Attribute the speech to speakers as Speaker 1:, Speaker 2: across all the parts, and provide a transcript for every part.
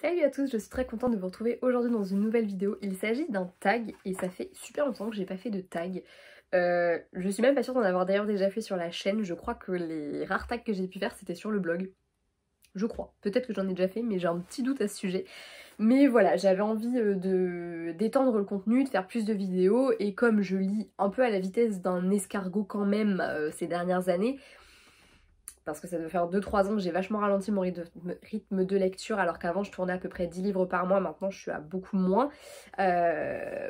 Speaker 1: Salut à tous, je suis très contente de vous retrouver aujourd'hui dans une nouvelle vidéo. Il s'agit d'un tag et ça fait super longtemps que j'ai pas fait de tag. Je suis même pas sûre d'en avoir d'ailleurs déjà fait sur la chaîne. Je crois que les rares tags que j'ai pu faire c'était sur le blog. Je crois. Peut-être que j'en ai déjà fait mais j'ai un petit doute à ce sujet. Mais voilà, j'avais envie d'étendre le contenu, de faire plus de vidéos et comme je lis un peu à la vitesse d'un escargot quand même ces dernières années, parce que ça doit faire 2-3 ans que j'ai vachement ralenti mon rythme de lecture alors qu'avant je tournais à peu près 10 livres par mois, maintenant je suis à beaucoup moins,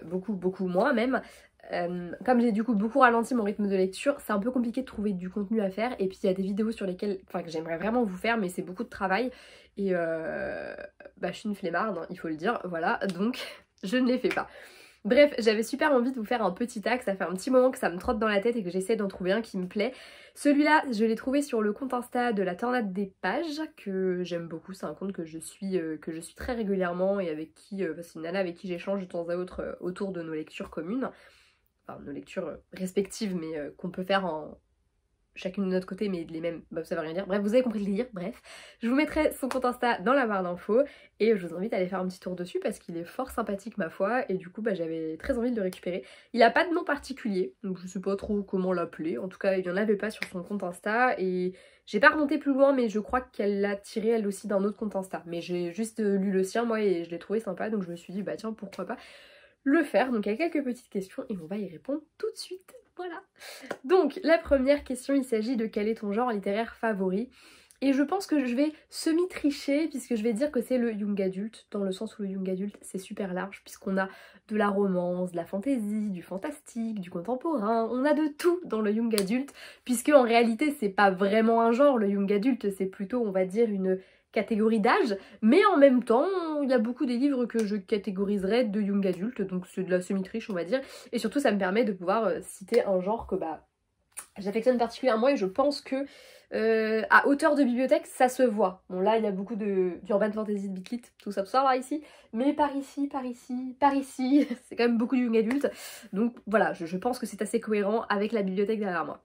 Speaker 1: beaucoup moins même. Comme j'ai du coup beaucoup ralenti mon rythme de lecture, c'est un peu compliqué de trouver du contenu à faire et puis il y a des vidéos sur lesquelles, que j'aimerais vraiment vous faire mais c'est beaucoup de travail et je suis une flemmarde, hein, il faut le dire, voilà, donc je ne les fais pas. Bref, j'avais super envie de vous faire un petit tag, ça fait un petit moment que ça me trotte dans la tête et que j'essaie d'en trouver un qui me plaît. Celui-là, je l'ai trouvé sur le compte Insta de la Tornade des Pages, que j'aime beaucoup, c'est un compte que je suis très régulièrement et avec qui, c'est une nana avec qui j'échange de temps à autre autour de nos lectures communes. Enfin, nos lectures respectives, mais qu'on peut faire en chacune de notre côté, mais les mêmes, ça veut rien dire. Bref, vous avez compris le délire, bref. Je vous mettrai son compte Insta dans la barre d'infos et je vous invite à aller faire un petit tour dessus parce qu'il est fort sympathique ma foi et du coup j'avais très envie de le récupérer. Il a pas de nom particulier, donc je sais pas trop comment l'appeler. En tout cas, il y en avait pas sur son compte Insta et j'ai pas remonté plus loin mais je crois qu'elle l'a tiré elle aussi d'un autre compte Insta. Mais j'ai juste lu le sien moi et je l'ai trouvé sympa donc je me suis dit bah tiens pourquoi pas le faire. Donc il y a quelques petites questions et on va y répondre tout de suite. Voilà. Donc la première question, il s'agit de quel est ton genre littéraire favori. Et je pense que je vais semi-tricher puisque je vais dire que c'est le young adult, dans le sens où le young adult c'est super large puisqu'on a de la romance, de la fantasy, du fantastique, du contemporain, on a de tout dans le young adult puisque en réalité c'est pas vraiment un genre, le young adult c'est plutôt on va dire une catégorie d'âge, mais en même temps il y a beaucoup des livres que je catégoriserais de young adult, donc c'est de la semi-triche on va dire, et surtout ça me permet de pouvoir citer un genre que j'affectionne particulièrement et je pense que à hauteur de bibliothèque ça se voit. Bon là il y a beaucoup d'urban fantasy, de bitlit, tout ça là ici, mais par ici, c'est quand même beaucoup de young adult, donc voilà, je pense que c'est assez cohérent avec la bibliothèque derrière moi.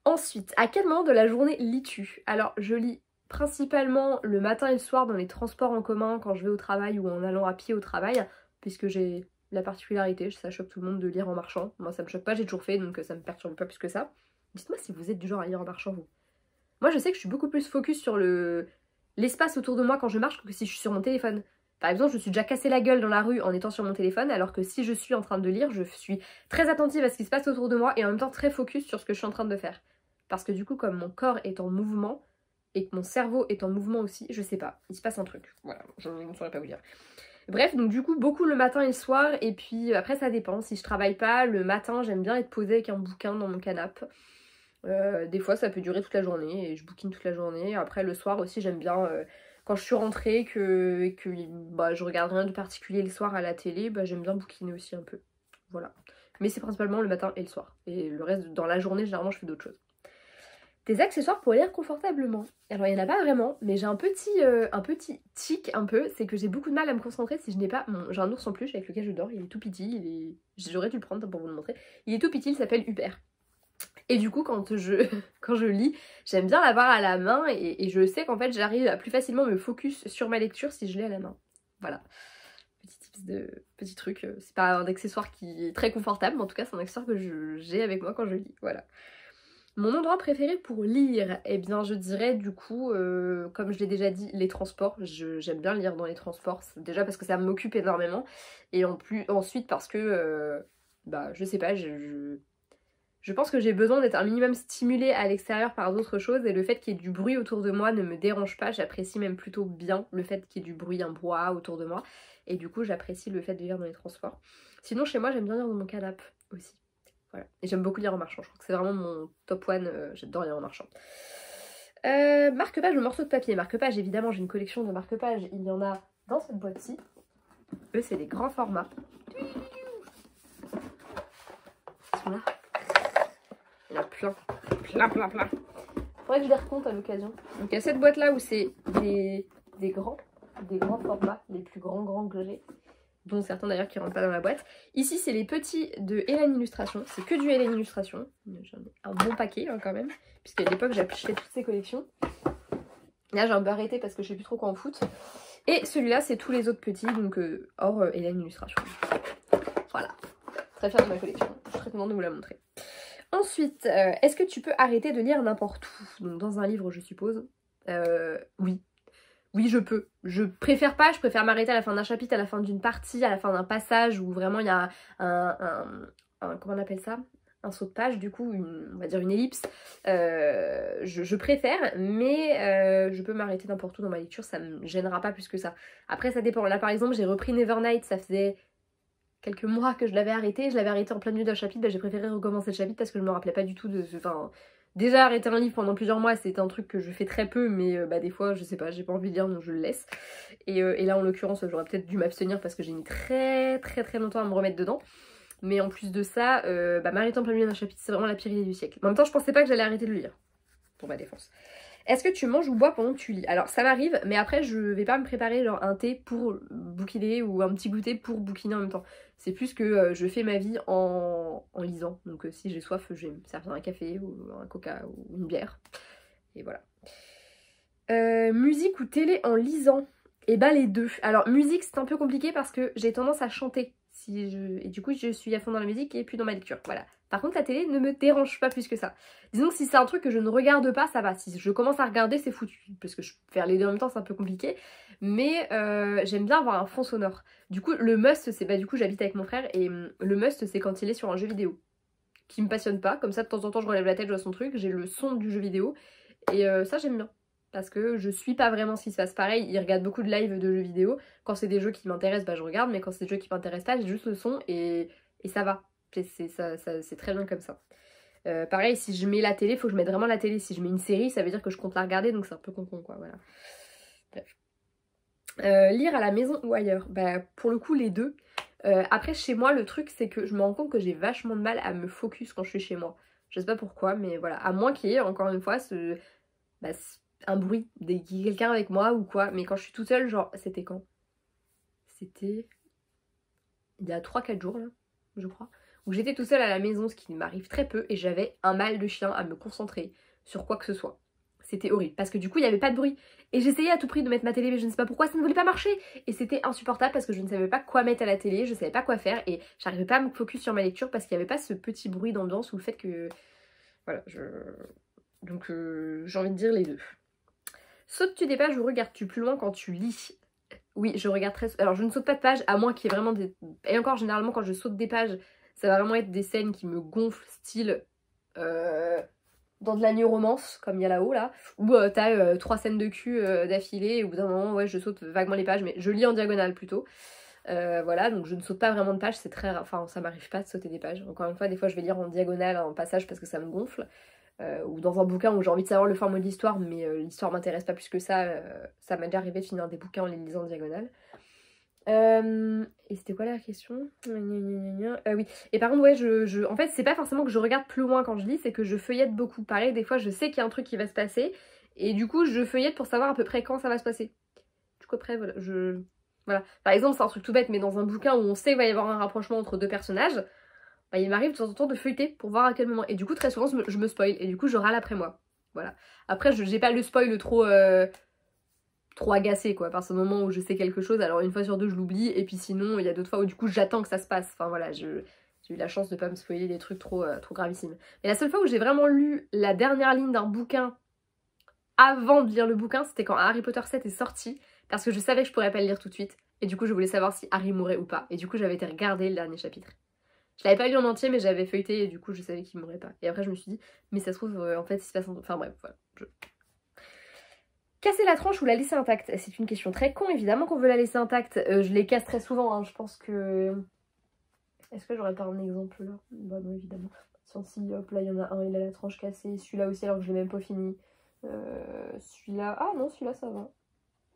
Speaker 1: Ensuite, à quel moment de la journée lis-tu? Alors je lis principalement le matin et le soir dans les transports en commun quand je vais au travail ou en allant à pied au travail, puisque j'ai la particularité, ça choque tout le monde de lire en marchant. Moi ça me choque pas, j'ai toujours fait donc ça me perturbe pas plus que ça. Dites-moi si vous êtes du genre à lire en marchant vous. Moi je sais que je suis beaucoup plus focus sur l'espace autour de moi quand je marche que si je suis sur mon téléphone. Par exemple, je suis déjà cassé la gueule dans la rue en étant sur mon téléphone, alors que si je suis en train de lire, je suis très attentive à ce qui se passe autour de moi et en même temps très focus sur ce que je suis en train de faire. Parce que du coup, comme mon corps est en mouvement, et que mon cerveau est en mouvement aussi, je sais pas, il se passe un truc. Voilà, je ne saurais pas vous dire. Bref, donc du coup, beaucoup le matin et le soir, et puis après ça dépend. Si je travaille pas, le matin, j'aime bien être posée avec un bouquin dans mon canapé. Des fois, ça peut durer toute la journée, et je bouquine toute la journée. Après, le soir aussi, j'aime bien, quand je suis rentrée, que je regarde rien de particulier le soir à la télé, j'aime bien bouquiner aussi un peu. Voilà. Mais c'est principalement le matin et le soir. Et le reste, dans la journée, généralement, je fais d'autres choses. Des accessoires pour lire confortablement. Alors il n'y en a pas vraiment, mais j'ai un petit tic un peu, c'est que j'ai beaucoup de mal à me concentrer si je n'ai pas... J'ai un ours en peluche avec lequel je dors, il est tout petit, j'aurais dû le prendre pour vous le montrer. Il est tout petit, il s'appelle Hubert. Et du coup quand je lis, j'aime bien l'avoir à la main et je sais qu'en fait j'arrive à plus facilement me focus sur ma lecture si je l'ai à la main. Voilà. Petit truc, c'est pas un accessoire qui est très confortable, mais en tout cas c'est un accessoire que j'ai avec moi quand je lis, voilà. Mon endroit préféré pour lire, eh bien je dirais du coup, comme je l'ai déjà dit, les transports. J'aime bien lire dans les transports, déjà parce que ça m'occupe énormément, et ensuite parce que, je sais pas, je pense que j'ai besoin d'être un minimum stimulée à l'extérieur par d'autres choses, et le fait qu'il y ait du bruit autour de moi ne me dérange pas, j'apprécie même plutôt bien le fait qu'il y ait du bruit, un brouhaha autour de moi, et du coup j'apprécie le fait de lire dans les transports. Sinon chez moi j'aime bien lire dans mon canapé aussi. Voilà. Et j'aime beaucoup lire en marchant, je crois que c'est vraiment mon top one, j'adore lire en marchant. Marque-page ou morceau de papier. Marque-page, évidemment, j'ai une collection de marque-pages, il y en a dans cette boîte-ci. Eux, c'est des grands formats. Ils sont là. Il y en a plein. Faudrait que je les recompte à l'occasion. Donc il y a cette boîte-là où c'est des grands formats, les plus grands que j'ai, dont certains d'ailleurs qui rentrent pas dans la boîte. Ici c'est les petits de Hélène Illustration, c'est que du Hélène Illustration, j'en ai un bon paquet hein, quand même, puisqu'à l'époque j'achetais toutes ces collections. Là j'ai un peu arrêté parce que je sais plus trop quoi en foutre. Et celui-là, c'est tous les autres petits, donc hors Hélène Illustration. Voilà, très fière de ma collection, je suis très contente de vous la montrer. Ensuite, est-ce que tu peux arrêter de lire n'importe où? Donc dans un livre, je suppose. Oui. Oui, je peux. Je préfère pas, je préfère m'arrêter à la fin d'un chapitre, à la fin d'une partie, à la fin d'un passage où vraiment il y a comment on appelle ça? Un saut de page, du coup, on va dire une ellipse. Je préfère, mais je peux m'arrêter n'importe où dans ma lecture, ça me gênera pas plus que ça. Après, ça dépend. Là, par exemple, j'ai repris Nevernight, ça faisait quelques mois que je l'avais arrêté en plein milieu d'un chapitre, bah, j'ai préféré recommencer le chapitre parce que je me rappelais pas du tout de... Enfin, déjà arrêter un livre pendant plusieurs mois, c'est un truc que je fais très peu, mais bah, des fois, je sais pas, j'ai pas envie de lire, donc je le laisse. Et là, en l'occurrence, j'aurais peut-être dû m'abstenir parce que j'ai mis très longtemps à me remettre dedans. Mais en plus de ça, bah, m'arrêter en plein milieu d'un chapitre, c'est vraiment la pire idée du siècle. En même temps, je pensais pas que j'allais arrêter de le lire, pour ma défense. Est-ce que tu manges ou bois pendant que tu lis? Alors ça m'arrive, mais après je vais pas me préparer genre un thé pour bouquiner ou un petit goûter pour bouquiner en même temps. C'est plus que je fais ma vie en lisant. Donc si j'ai soif, je vais me servir un café ou un coca ou une bière. Et voilà. Musique ou télé en lisant? Et bah les deux. Alors musique c'est un peu compliqué parce que j'ai tendance à chanter. Et du coup je suis à fond dans la musique et puis dans ma lecture. Voilà. Par contre la télé ne me dérange pas plus que ça. Disons que si c'est un truc que je ne regarde pas, ça va. Si je commence à regarder, c'est foutu. Parce que faire les deux en même temps, c'est un peu compliqué. Mais j'aime bien avoir un fond sonore. Du coup, le must, c'est... Bah du coup, j'habite avec mon frère. Et le must, c'est quand il est sur un jeu vidéo. Qui me passionne pas. Comme ça, de temps en temps, je relève la tête, je vois son truc. J'ai le son du jeu vidéo. Et ça, j'aime bien. Parce que je suis pas vraiment ce qui se passe. Pareil, il regarde beaucoup de live de jeux vidéo. Quand c'est des jeux qui m'intéressent, bah je regarde. Mais quand c'est des jeux qui m'intéressent pas, j'ai juste le son et ça va. C'est très bien comme ça. Pareil, si je mets la télé, faut que je mette vraiment la télé. Si je mets une série, ça veut dire que je compte la regarder, donc c'est un peu con quoi, voilà. Bref. Lire à la maison ou ailleurs? Bah pour le coup les deux. Après chez moi le truc c'est que je me rends compte que j'ai vachement de mal à me focus quand je suis chez moi. Je sais pas pourquoi mais voilà. À moins qu'il y ait encore une fois un bruit, quelqu'un avec moi ou quoi. Mais quand je suis toute seule, genre c'était quand? C'était il y a 3-4 jours là, je crois. Où j'étais toute seule à la maison, ce qui m'arrive très peu, et j'avais un mal de chien à me concentrer sur quoi que ce soit. C'était horrible, parce que du coup il n'y avait pas de bruit. Et j'essayais à tout prix de mettre ma télé, mais je ne sais pas pourquoi, ça ne voulait pas marcher. Et c'était insupportable parce que je ne savais pas quoi mettre à la télé, je ne savais pas quoi faire, et j'arrivais pas à me focus sur ma lecture parce qu'il n'y avait pas ce petit bruit d'ambiance ou le fait que... Voilà, donc j'ai envie de dire les deux. Sautes-tu des pages ou regardes-tu plus loin quand tu lis? Oui, je regarde très... Alors je ne saute pas de page, à moins qu'il y ait vraiment des... Et encore, généralement, quand je saute des pages, ça va vraiment être des scènes qui me gonflent, style... dans de la new romance, comme il y a là-haut, là, où t'as 3 scènes de cul d'affilée, et au bout d'un moment, ouais, je saute vaguement les pages, mais je lis en diagonale plutôt. Voilà, donc je ne saute pas vraiment de pages, c'est très rare, enfin ça m'arrive pas de sauter des pages. Encore une fois, des fois je vais lire en diagonale un passage parce que ça me gonfle. Ou dans un bouquin où j'ai envie de savoir le format de l'histoire, mais l'histoire m'intéresse pas plus que ça. Ça m'est déjà arrivé de finir des bouquins en les lisant en diagonale. Et c'était quoi la question? Oui. Et par contre, ouais, en fait, c'est pas forcément que je regarde plus loin quand je lis, c'est que je feuillette beaucoup. Pareil, des fois, je sais qu'il y a un truc qui va se passer, et du coup, je feuillette pour savoir à peu près quand ça va se passer. Du coup, après, voilà, Voilà. Par exemple, c'est un truc tout bête, mais dans un bouquin où on sait qu'il va y avoir un rapprochement entre deux personnages, bah, il m'arrive de temps en temps de feuilleter pour voir à quel moment. Et du coup, très souvent, je me spoil, et du coup, je râle après moi. Voilà. Après, j'ai pas le spoil trop agacé quoi, à partir du moment où je sais quelque chose, alors une fois sur deux je l'oublie, et puis sinon il y a d'autres fois où du coup j'attends que ça se passe, enfin voilà, j'ai eu la chance de pas me spoiler des trucs trop gravissimes. Mais la seule fois où j'ai vraiment lu la dernière ligne d'un bouquin avant de lire le bouquin, c'était quand Harry Potter 7 est sorti, parce que je savais que je pourrais pas le lire tout de suite, et du coup je voulais savoir si Harry mourait ou pas, et du coup j'avais été regarder le dernier chapitre. Je l'avais pas lu en entier, mais j'avais feuilleté, et du coup je savais qu'il mourrait pas. Et après je me suis dit, mais ça se trouve, en fait il se passe enfin bref, voilà. Casser la tranche ou la laisser intacte? C'est une question très con, évidemment qu'on veut la laisser intacte. Je les casse très souvent, hein. Je pense que... Est-ce que j'aurais pas un exemple là? Bah non, évidemment. Si, hop, là il y en a un, il a la tranche cassée. Celui-là aussi, alors que je l'ai même pas fini. Celui-là... Ah non, celui-là ça va.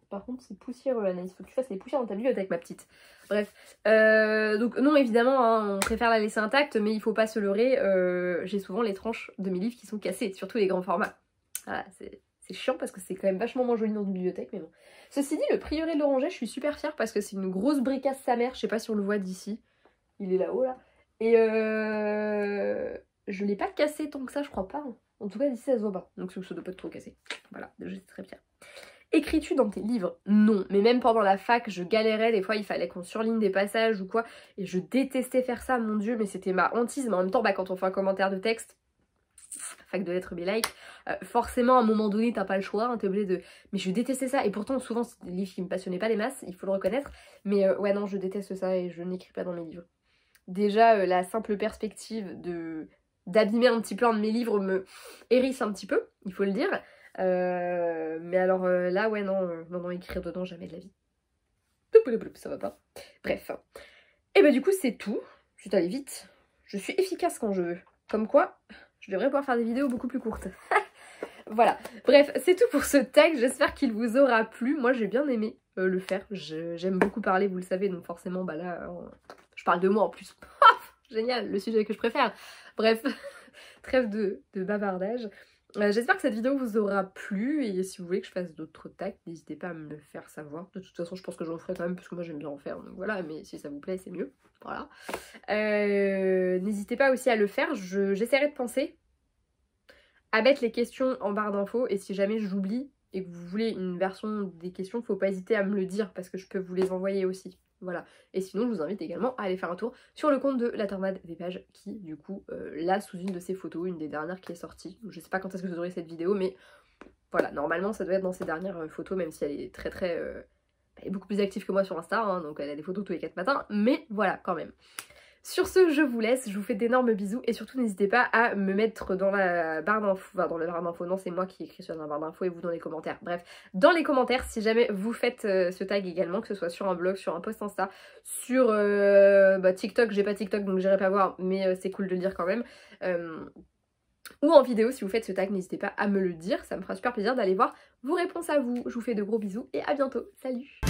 Speaker 1: Par contre, c'est poussiéreux, Anaïs. Faut que tu fasses les poussières dans ta bibliothèque, ma petite. Bref. Donc non, évidemment, hein, on préfère la laisser intacte, mais il faut pas se leurrer. J'ai souvent les tranches de mes livres qui sont cassées, surtout les grands formats. Voilà, c'est chiant parce que c'est quand même vachement moins joli dans une bibliothèque, mais bon. Ceci dit, le prieuré de l'oranger, je suis super fière parce que c'est une grosse bricasse sa mère. Je sais pas si on le voit d'ici. Il est là-haut, là. Et je l'ai pas cassé tant que ça, je crois pas. Hein. En tout cas, d'ici, ça se voit pas. Donc ça doit pas être trop cassé. Voilà, j'étais très fière. Écris-tu dans tes livres? Non, mais même pendant la fac, je galérais, des fois il fallait qu'on surligne des passages ou quoi, et je détestais faire ça, mon dieu, mais c'était ma hantise. Mais en même temps, bah, quand on fait un commentaire de texte, fac de lettres be like, forcément à un moment donné t'as pas le choix, hein, t'es obligé de... Mais je détestais ça, et pourtant souvent c'était des livres qui me passionnaient pas des masses, il faut le reconnaître, mais ouais non, je déteste ça et je n'écris pas dans mes livres. Déjà la simple perspective d'abîmer un petit peu un de mes livres me hérisse un petit peu, il faut le dire. Mais alors là ouais non, non, écrire dedans jamais de la vie. Ça va pas. Bref. Et bah du coup c'est tout, je suis allée vite, je suis efficace quand je veux. Comme quoi, je devrais pouvoir faire des vidéos beaucoup plus courtes. Voilà, bref, c'est tout pour ce tag, j'espère qu'il vous aura plu. Moi j'ai bien aimé le faire, j'aime beaucoup parler, vous le savez, donc forcément bah là, je parle de moi en plus. Génial, le sujet que je préfère. Bref, trêve de bavardage. J'espère que cette vidéo vous aura plu, et si vous voulez que je fasse d'autres tags, n'hésitez pas à me le faire savoir. De toute façon, je pense que j'en ferai quand même, parce que moi j'aime bien en faire, donc voilà, mais si ça vous plaît, c'est mieux. Voilà. N'hésitez pas aussi à le faire, j'essaierai de penser à mettre les questions en barre d'infos, et si jamais j'oublie et que vous voulez une version des questions, faut pas hésiter à me le dire, parce que je peux vous les envoyer aussi. Voilà. Et sinon, je vous invite également à aller faire un tour sur le compte de la Tornade des Pages, qui du coup, là, sous une de ses photos, une des dernières qui est sortie. Je sais pas quand est-ce que vous aurez cette vidéo, mais voilà, normalement ça doit être dans ses dernières photos, même si elle est elle est beaucoup plus active que moi sur Insta, hein, donc elle a des photos tous les 4 matins, mais voilà, quand même. Sur ce, je vous laisse, je vous fais d'énormes bisous, et surtout n'hésitez pas à me mettre dans la barre d'infos, enfin dans la barre d'infos, non c'est moi qui écris sur la barre d'infos, et vous dans les commentaires, bref, dans les commentaires si jamais vous faites ce tag également, que ce soit sur un blog, sur un post Insta, sur TikTok, j'ai pas TikTok donc j'irai pas voir, mais c'est cool de le dire quand même, ou en vidéo si vous faites ce tag, n'hésitez pas à me le dire, ça me fera super plaisir d'aller voir vos réponses à vous. Je vous fais de gros bisous et à bientôt, salut!